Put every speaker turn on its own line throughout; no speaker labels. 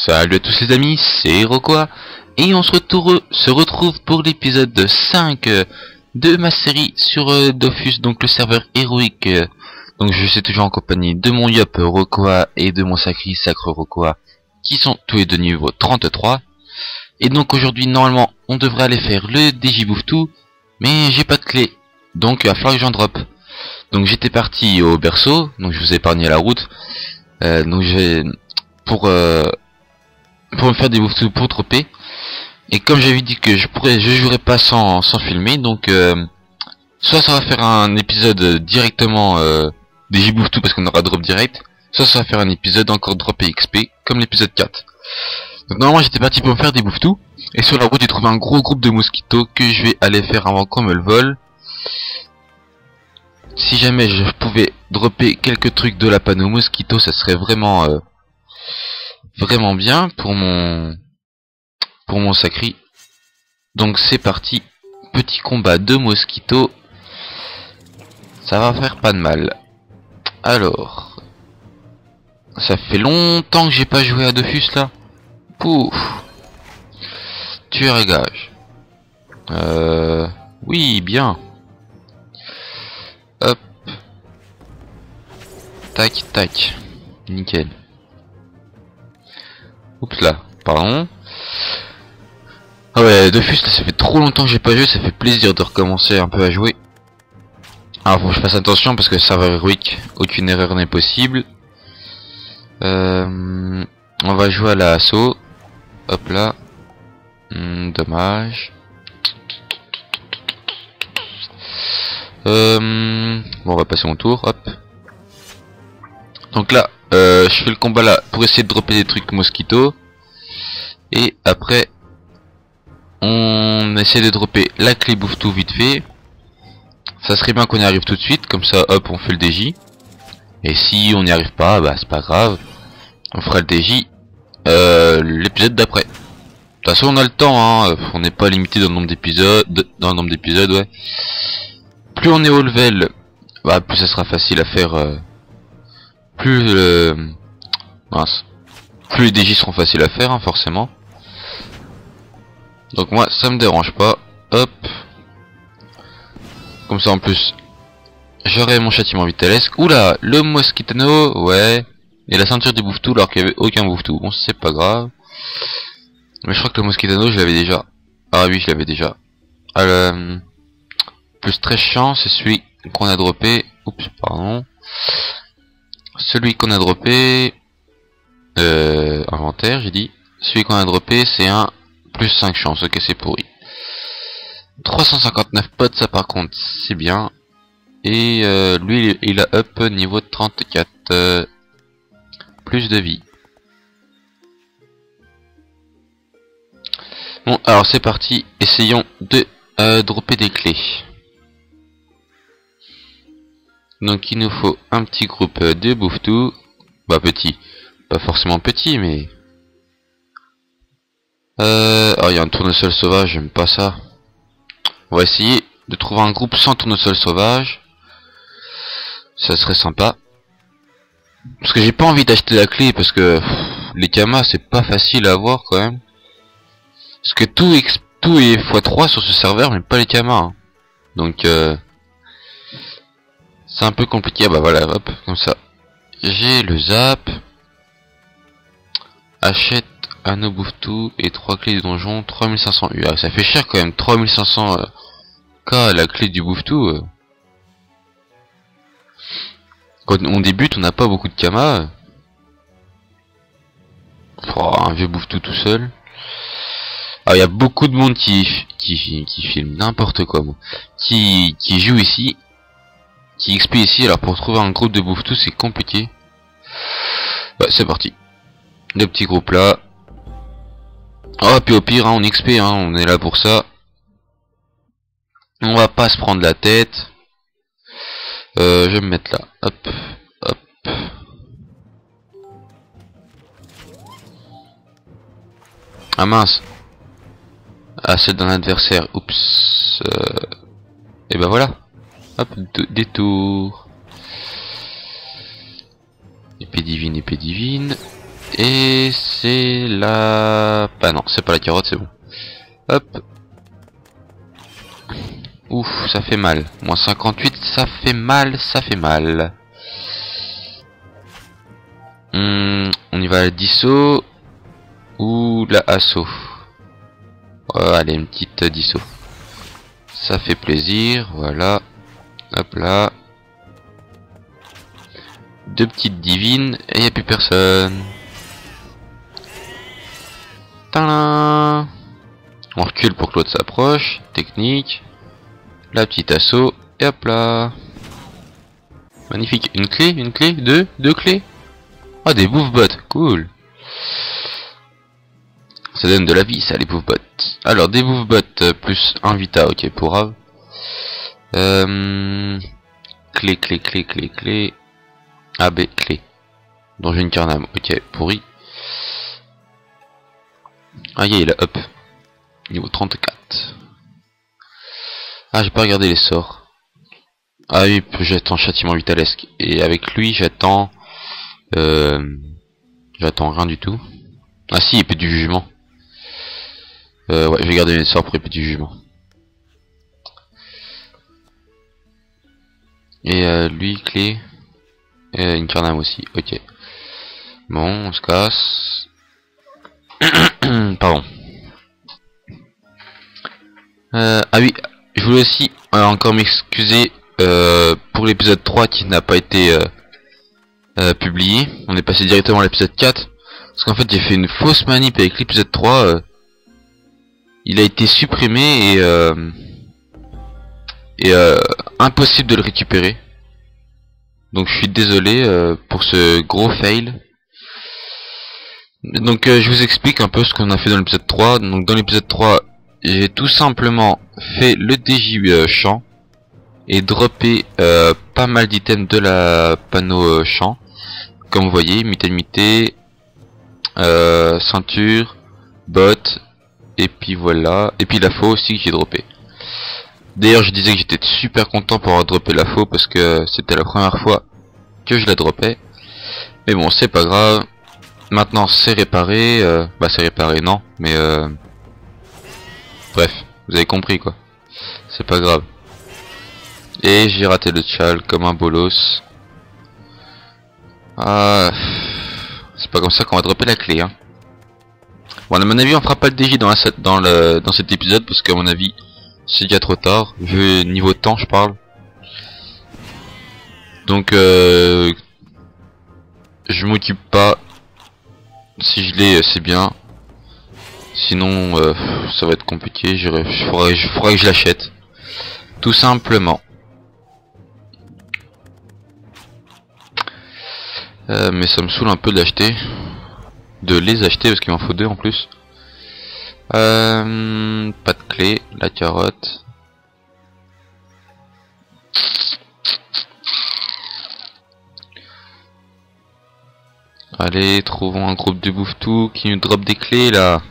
Salut à tous les amis, c'est Rockoa et on se retrouve pour l'épisode 5 de ma série sur Dofus, donc le serveur héroïque. Donc je suis toujours en compagnie de mon Yop Rockoa et de mon Sacre Rockoa qui sont tous les deux niveau 33. Et donc aujourd'hui normalement on devrait aller faire le Digibouftou, mais j'ai pas de clé, donc il va falloir que j'en drop. Donc j'étais parti au berceau, donc je vous ai épargné la route. Donc j'ai pour me faire des Bouftou pour dropper. Et comme j'avais dit que je jouerais pas sans filmer, donc soit ça va faire un épisode directement Digibouftou parce qu'on aura drop direct, soit ça va faire un épisode encore drop et XP comme l'épisode 4. Donc normalement j'étais parti pour me faire des Bouftou, et sur la route j'ai trouvé un gros groupe de mosquitos que je vais aller faire avant qu'on me le vole. Si jamais je pouvais dropper quelques trucs de la panneau mosquito, ça serait vraiment vraiment bien pour mon sacri. Donc c'est parti, petit combat de mosquito, ça va faire pas de mal. Alors, ça fait longtemps que j'ai pas joué à Dofus là. Pouf. Tueur à gage. Oui, bien. Hop. Tac, tac. Nickel. Oups là, pardon. Ah ouais, Dofus là, ça fait trop longtemps que j'ai pas joué, ça fait plaisir de recommencer un peu à jouer. Alors faut que je fasse attention parce que serveur héroïque, aucune erreur n'est possible. On va jouer à la assaut. Hop là. Dommage. Bon, on va passer mon tour, hop. Donc là, je fais le combat là pour essayer de dropper des trucs mosquito. Et après, on essaie de dropper la clé Bouftou vite fait. Ça serait bien qu'on y arrive tout de suite, comme ça, hop, on fait le DJ. Et si on n'y arrive pas, bah c'est pas grave. On fera le DJ l'épisode d'après. De toute façon, on a le temps, hein. On n'est pas limité dans le nombre d'épisodes, ouais. Plus on est au level, bah plus ça sera facile à faire. Plus les DJ seront faciles à faire, hein, forcément. Donc moi, ça me dérange pas. Hop. Comme ça, en plus, j'aurai mon châtiment vitellesque. Oula, le Mosquitano, ouais. Et la ceinture du Bouftou, alors qu'il n'y avait aucun Bouftou. Bon, c'est pas grave. Mais je crois que le Mosquitano, je l'avais déjà. Ah oui, je l'avais déjà. Plus très chiant, c'est celui qu'on a droppé. Oups, pardon. Celui qu'on a droppé. Inventaire, j'ai dit. Celui qu'on a droppé, c'est un plus 5 chances. Ok, c'est pourri. 359 potes, ça par contre, c'est bien. Et lui, il a up niveau 34. Plus de vie. Bon, alors c'est parti. Essayons de dropper des clés. Donc il nous faut un petit groupe de Bouftou. Bah petit. Pas forcément petit, mais... alors il y a un tournesol sauvage, j'aime pas ça. On va essayer de trouver un groupe sans tournesol sauvage. Ça serait sympa. Parce que j'ai pas envie d'acheter la clé, parce que les kamas c'est pas facile à avoir quand même. Parce que tout est x3 sur ce serveur, mais pas les kamas. Hein. Donc c'est un peu compliqué. Ah bah voilà, hop, comme ça. J'ai le zap. Achète un Bouftou et 3 clés de donjon, 3500 U. Ah, ça fait cher quand même, 3500 K la clé du Bouftou. Quand on débute, on n'a pas beaucoup de Kama. Oh, un vieux Bouftou tout seul. Alors il y a beaucoup de monde qui filme n'importe quoi, moi. Qui joue ici, qui XP ici. Alors pour trouver un groupe de Bouftou, c'est compliqué. Ouais, c'est parti. Le petit groupe là. Oh, puis au pire, hein, on XP, hein, on est là pour ça. On va pas se prendre la tête. Je vais me mettre là. Hop, hop. Ah mince. Ah, c'est d'un adversaire. Oups. Et ben voilà. Hop, détour. Épée divine, épée divine. Et c'est la... Ah non, c'est pas la carotte, c'est bon. Hop. Ouf, ça fait mal. Moins 58, ça fait mal, ça fait mal. On y va à la disso ou la asso. Oh, allez, une petite disso. Ça fait plaisir, voilà. Hop là. Deux petites divines et y a plus personne. Tadam. On recule pour que l'autre s'approche. Technique. La petite assaut. Et hop là. Magnifique. Une clé, deux clés. Oh, des bouffe-bots. Cool. Ça donne de la vie, ça, les bouffe-bots. Alors, des bouffe-bots plus un vita. Ok, pour Rav. Clé. AB, clé. Danger incarnable. Ok, pourri. Ah, il est là, hop. Niveau 34. Ah, j'ai pas regardé les sorts. Ah oui, j'attends châtiment vitalesque. Et avec lui, j'attends... J'attends rien du tout. Ah si, épée du jugement. Ouais, je vais garder les sorts pour épée du jugement. Et lui, clé... Incarnam aussi, ok. Bon, on se casse. Pardon. Ah oui, je voulais aussi encore m'excuser pour l'épisode 3 qui n'a pas été publié. On est passé directement à l'épisode 4. Parce qu'en fait j'ai fait une fausse manip avec l'épisode 3. Il a été supprimé et impossible de le récupérer. Donc je suis désolé pour ce gros fail. Donc je vous explique un peu ce qu'on a fait dans l'épisode 3. Donc dans l'épisode 3, j'ai tout simplement fait le DJ champ et droppé pas mal d'items de la panneau champ. Comme vous voyez, mité, ceinture, bottes, et puis voilà. Et puis la faux aussi que j'ai droppé. D'ailleurs je disais que j'étais super content pour avoir droppé la faux parce que c'était la première fois que je la droppais. Mais bon, c'est pas grave. Maintenant c'est réparé, bah c'est réparé non, mais bref, vous avez compris quoi. C'est pas grave. Et j'ai raté le tchal comme un bolos. Ah, c'est pas comme ça qu'on va dropper la clé hein. Bon, à mon avis on fera pas le DJ dans cet épisode parce qu'à mon avis c'est déjà trop tard, vu niveau temps je parle. Donc je m'occupe pas. Si je l'ai, c'est bien. Sinon, ça va être compliqué. Il faudrait que je l'achète. Tout simplement. Mais ça me saoule un peu de l'acheter. De les acheter parce qu'il m'en faut deux en plus. Pas de clé. La carotte. Allez, trouvons un groupe de bouffe-tout qui nous drop des clés là.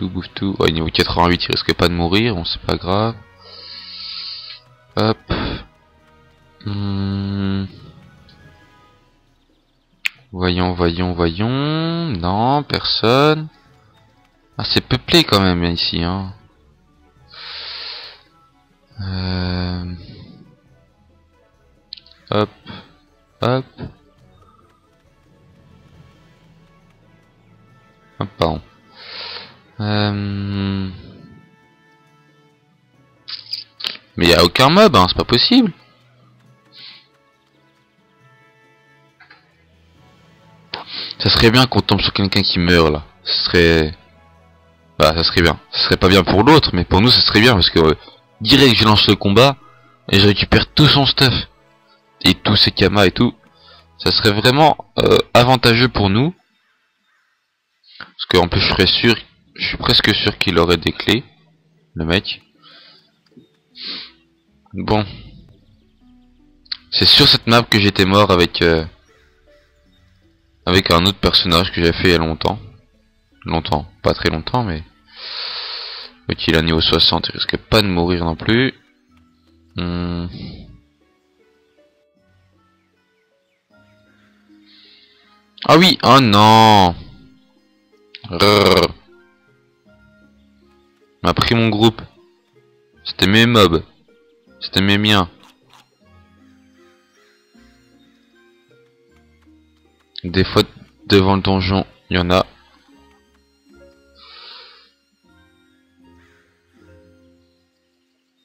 Bouffe-tout. Ouais, niveau 88, il risque pas de mourir, bon, c'est pas grave. Hop. Voyons. Non, personne. Ah, c'est peuplé quand même ici, hein. Hop. Hop, pardon. Mais il y a aucun mob, hein, c'est pas possible. Ça serait bien qu'on tombe sur quelqu'un qui meurt là. Ce serait... Bah ça serait bien. Ce serait pas bien pour l'autre, mais pour nous ça serait bien parce que direct je lance le combat et je récupère tout son stuff. Et tous ses kamas et tout. Ça serait vraiment avantageux pour nous. Parce qu'en plus je suis presque sûr qu'il aurait des clés. Le mec. Bon. C'est sur cette map que j'étais mort avec un autre personnage que j'ai fait il y a longtemps. Pas très longtemps mais... Ok, il est à niveau 60, il risque pas de mourir non plus. Ah oui, oh non. Rrr. M'a pris mon groupe. C'était mes mobs. C'était mes miens. Des fois, devant le donjon, il y en a.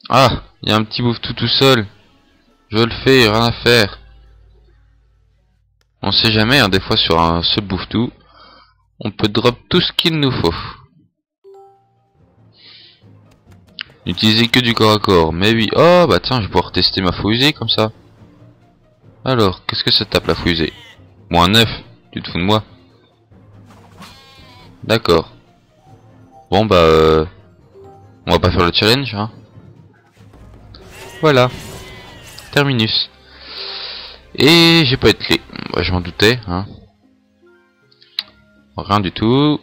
Ah, il y a un petit bouffe-tout tout seul. Je le fais, rien à faire. On sait jamais, hein, des fois sur un seul bouffe-tout, on peut drop tout ce qu'il nous faut. N'utilisez que du corps à corps, mais oui. Oh bah tiens, je vais pouvoir tester ma fusée comme ça. Alors, qu'est-ce que ça tape la fusée? Moins 9, tu te fous de moi? D'accord. Bon bah on va pas faire le challenge, hein. Voilà. Terminus. Et j'ai pas de clé. Bah, je m'en doutais, hein. Rien du tout.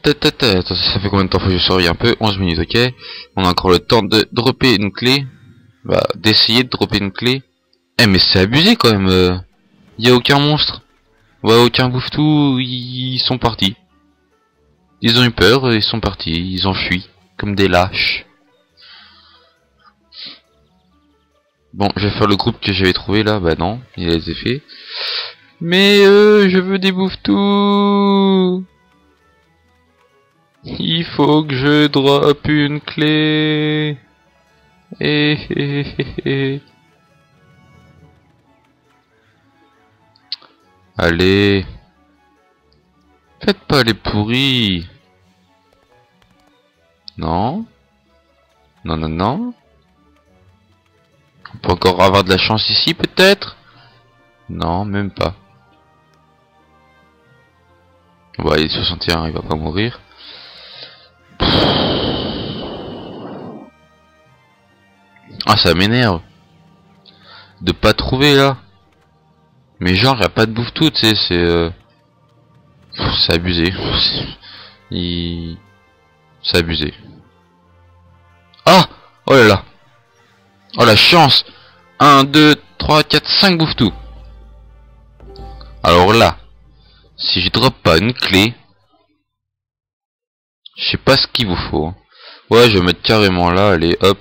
Attends, ça fait combien de temps faut que je surveille un peu? 11 minutes, ok. On a encore le temps de dropper une clé. Bah, d'essayer de dropper une clé. Eh mais c'est abusé quand même. Y a aucun monstre. Ouais, aucun bouffe-tout. Ils sont partis. Ils ont eu peur, ils sont partis. Ils ont fui. Comme des lâches. Bon, je vais faire le groupe que j'avais trouvé là. Bah non, il a été fait. Mais je veux des bouffe-tout. Il faut que je drop une clé. Allez. Faites pas les pourris. Non. Non, non, non. On peut encore avoir de la chance ici peut-être. Non, même pas. Bon, il est 61, il va pas mourir. Ah, ça m'énerve de pas trouver là. Mais genre, y a pas de bouffe tout, tu sais, c'est abusé. C'est abusé. Ah! Oh là là! Oh la chance! 1, 2, 3, 4, 5 bouffe tout. Alors là, si je drop pas une clé, je sais pas ce qu'il vous faut. Ouais, je vais mettre carrément là, allez, hop.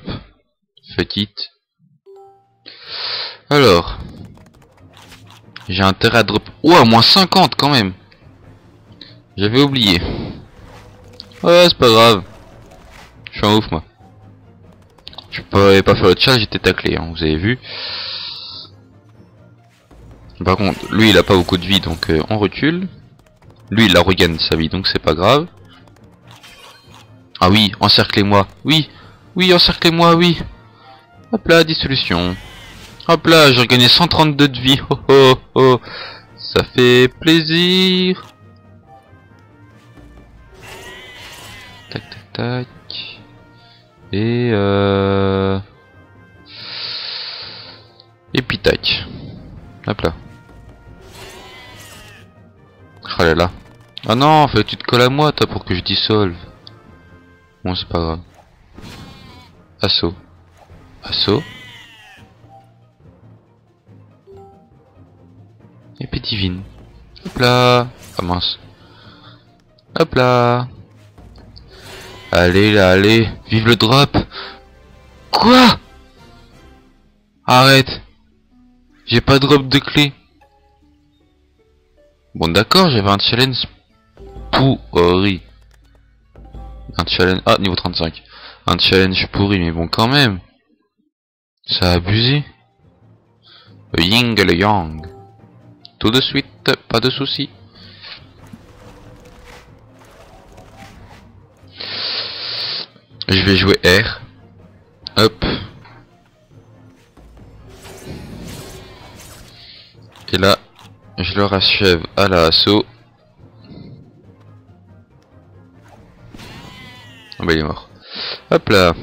Fuck it. Alors, j'ai intérêt à drop... Ouah, moins 50 quand même. J'avais oublié. Ouais, c'est pas grave. Je suis un ouf, moi. Je pouvais pas faire le challenge, j'étais taclé, hein, vous avez vu. Par contre, lui, il a pas beaucoup de vie, donc on recule. Lui, il a regagné sa vie, donc c'est pas grave. Ah oui, encerclez-moi. Oui, oui, encerclez-moi, oui. Hop là, dissolution. Hop là, j'ai regagné 132 de vie. Oh oh oh. Ça fait plaisir. Tac tac tac. Et puis tac. Hop là. Oh là là. Ah non, faut que tu te colles à moi toi pour que je dissolve. Bon, c'est pas grave. Assaut. Assaut. Et puis divine. Hop là. Ah mince. Hop là. Allez là, allez. Vive le drop. Quoi? Arrête. J'ai pas de drop de clé. Bon d'accord, j'avais un challenge pourri. Un challenge... Ah, niveau 35. Un challenge pourri, mais bon quand même. Ça a abusé. Le yin et le yang. Tout de suite, pas de soucis. Je vais jouer R. Hop. Et là, je le rachève à la assaut. Ah bah il est mort. Hop là.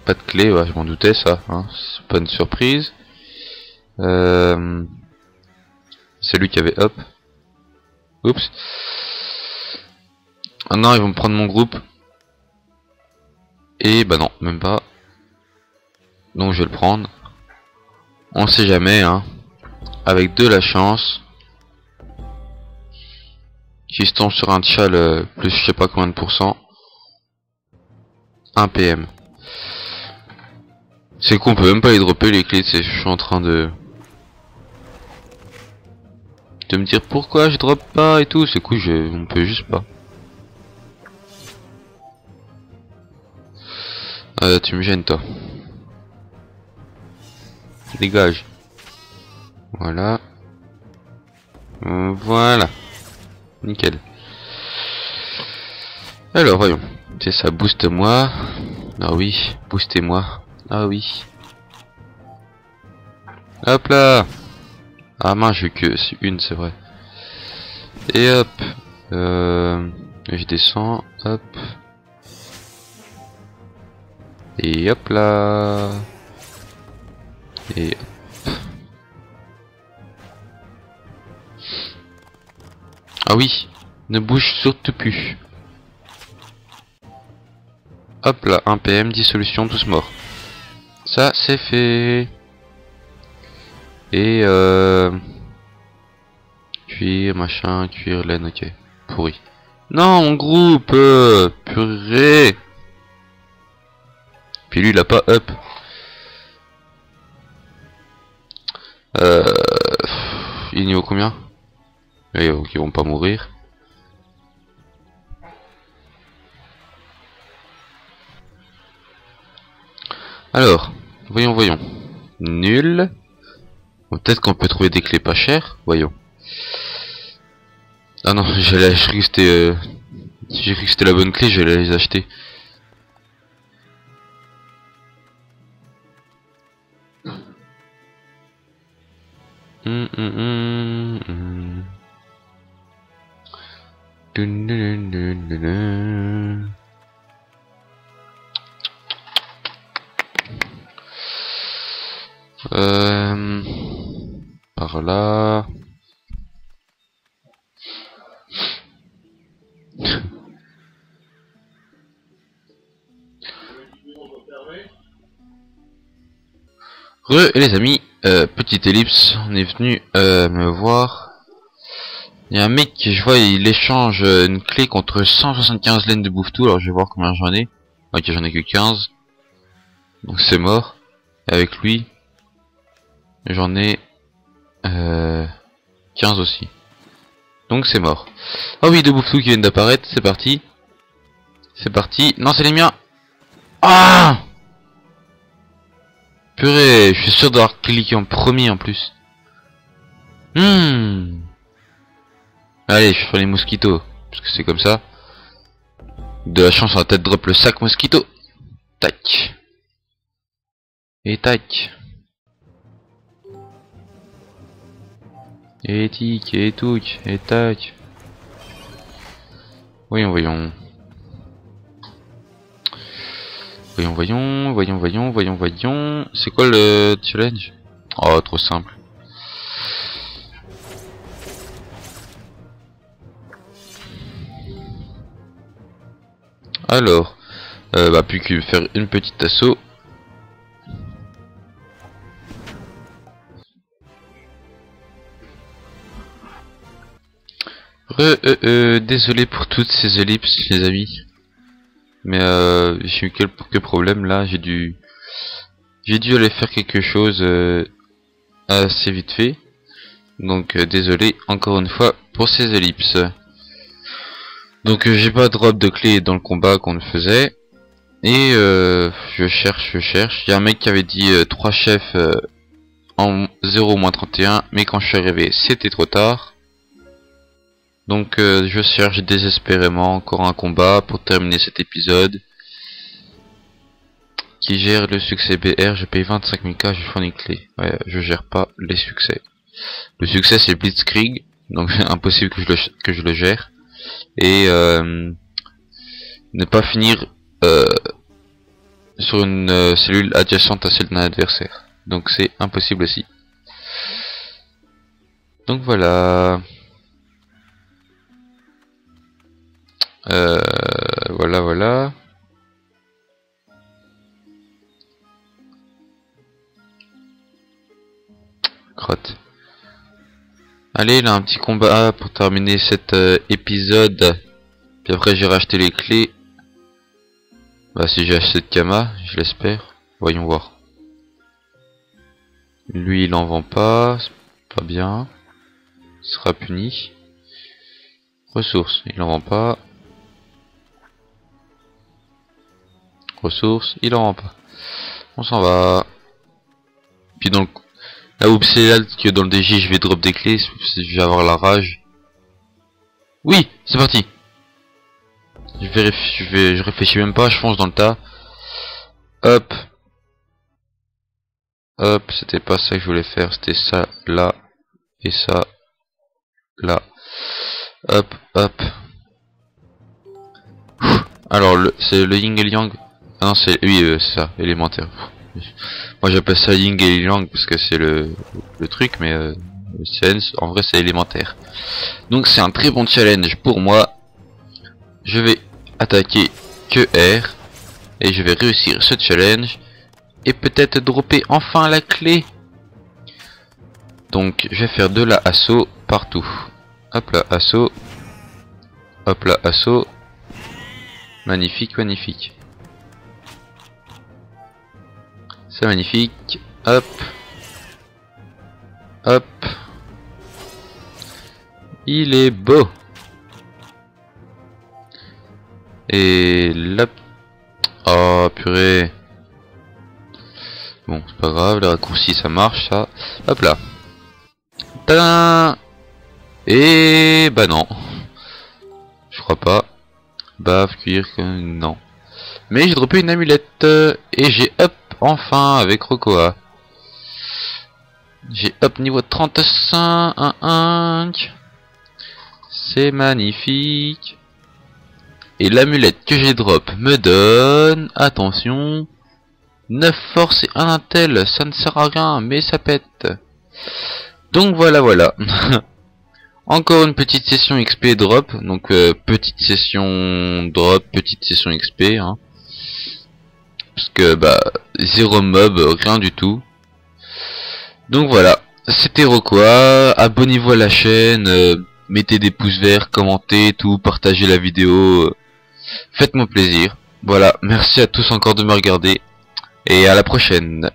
Pas de clé, ouais, je m'en doutais ça. Hein. C'est pas une surprise. C'est lui qui avait hop. Oups. Ah non, ils vont me prendre mon groupe. Et bah non, même pas. Donc je vais le prendre. On sait jamais, hein. Avec de la chance. Si je tombe sur un tchal plus je sais pas combien de pourcents. 1 PM. C'est qu'on peut même pas les dropper les clés, je suis en train de me dire pourquoi je drop pas et tout, c'est cool, on peut juste pas. Tu me gênes toi. Dégage. Voilà. Voilà. Nickel. Alors voyons. C'est ça, booste moi. Ah oui, boostez-moi. Ah oui. Hop là. Ah mince, j'ai que une, c'est vrai. Et hop. Je descends. Hop. Et hop là. Et hop. Ah oui. Ne bouge surtout plus. Hop là, 1 PM, dissolution, tous morts. Ça, c'est fait. Et cuir, machin, cuir, laine, ok. Pourri. Non, mon groupe purée. Puis lui, il a pas up. Il est niveau combien? Et donc ils vont pas mourir. Alors, voyons. Nul. Bon, peut-être qu'on peut trouver des clés pas chères. Voyons. Ah non, j'ai cru que c'était la bonne clé, je vais les acheter. Par là. Et les amis, petite ellipse, on est venu me voir. Il y a un mec qui, je vois, il échange une clé contre 175 laines de bouffe-tout. Alors je vais voir combien j'en ai. Ok, j'en ai que 15. Donc c'est mort. Et avec lui, j'en ai 15 aussi. Donc c'est mort. Oh oui, deux bouffe-tout qui viennent d'apparaître. C'est parti. C'est parti. Non, c'est les miens. Ah! Purée, je suis sûr d'avoir cliqué en premier en plus. Allez, je fais les mosquitos. Parce que c'est comme ça. De la chance, on va peut-être drop le sac mosquito. Tac. Et tac. Et tic, et touc, et tac. Voyons. Voyons. C'est quoi le challenge? Oh, trop simple. Alors, bah plus que faire une petite assaut. Désolé pour toutes ces ellipses, les amis. Mais j'ai eu quelques problèmes là, j'ai dû aller faire quelque chose assez vite fait. Donc désolé encore une fois pour ces ellipses. Donc j'ai pas drop de clé dans le combat qu'on le faisait. Et je cherche. Il y a un mec qui avait dit 3 chefs en 0-31, mais quand je suis arrivé c'était trop tard. Donc je cherche désespérément encore un combat pour terminer cet épisode. Qui gère le succès BR, je paye 25 000 K, je fournis une clé. Ouais, je gère pas les succès. Le succès c'est Blitzkrieg, donc c'est impossible que je le gère. Et ne pas finir sur une cellule adjacente à celle d'un adversaire. Donc c'est impossible aussi. Donc voilà. Voilà. crotte. Allez, là un petit combat pour terminer cet épisode. Puis après j'ai racheté les clés. Bah si j'ai acheté de Kama, je l'espère. Voyons voir. Lui il en vend pas, c'est pas bien. Il sera puni. Ressources, il en vend pas. Ressources, il en vend pas. On s'en va. Puis dans le... là où c'est là que dans le DJ je vais drop des clés, je vais avoir la rage. Oui, c'est parti. Je réfléchis même pas, je fonce dans le tas. Hop. Hop, c'était pas ça que je voulais faire, c'était ça là et ça là. Hop, hop. Alors c'est le yin et le yang. Ah non, c'est oui, c'est ça, élémentaire. Moi j'appelle ça yin et yang parce que c'est le truc, mais en vrai c'est élémentaire. Donc c'est un très bon challenge pour moi. Je vais attaquer que R et je vais réussir ce challenge et peut-être dropper enfin la clé. Donc je vais faire de la assaut partout. Hop là, assaut. Hop là, assaut. Magnifique, magnifique. C'est magnifique. Hop. Hop. Il est beau. Et là... oh purée. Bon, c'est pas grave, les raccourcis ça marche ça. Hop là. Tadam. Et bah non. Je crois pas. Baf, cuir, non. Mais j'ai droppé une amulette. Et j'ai up enfin avec Rokoa. J'ai up niveau 35. C'est magnifique. Et l'amulette que j'ai drop me donne, attention, 9 force et 1 intel, ça ne sert à rien, mais ça pète. Donc voilà. Encore une petite session XP drop, donc petite session drop, petite session XP, hein. Parce que bah, 0 mob, rien du tout. Donc voilà, c'était Rokoa, abonnez-vous à la chaîne, mettez des pouces verts, commentez, tout, partagez la vidéo. Faites-moi plaisir. Voilà, merci à tous encore de me regarder. Et à la prochaine.